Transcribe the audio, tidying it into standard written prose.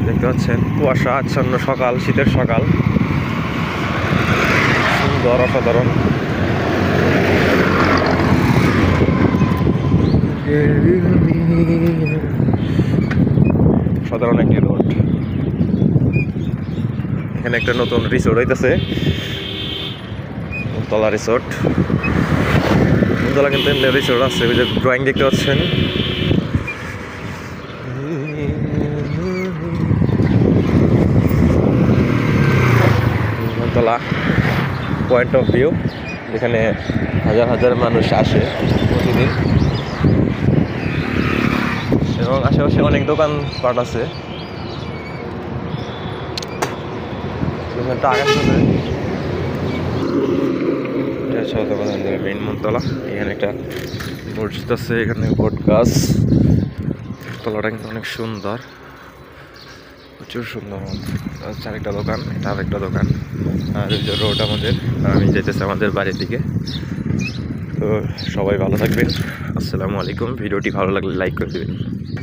দেখতে পাচ্ছেন কুয়াশা আচ্ছন্ন সকাল, শীতের সকাল, সুন্দর অসাধারণ। সাধারণ একটি রোড। এখানে একটা নতুন রিসোর্ট হইতেছে, তলা রিসোর্ট। তলা কিন্তু রিসোর্ট আছে, ওই যে ড্রয়িং দেখতে পাচ্ছেন। তলা পয়েন্ট অফ ভিউ, যেখানে হাজার হাজার মানুষ আসে প্রতিদিন, এবং আশেপাশে অনেক দোকানপাট আছে। মেইন মনতলা। এখানে একটা মসজিদ আছে, এখানে বট গাছ। তলাটা কিন্তু অনেক সুন্দর, প্রচুর সুন্দর। আরেকটা দোকান, এটা আরেকটা দোকান। আর ওই যে রোড আমাদের, আমি যেতেছি আমাদের বাড়ির দিকে। তো সবাই ভালো থাকবেন। আসসালামু আলাইকুম। ভিডিওটি ভালো লাগলে লাইক করে দেবেন।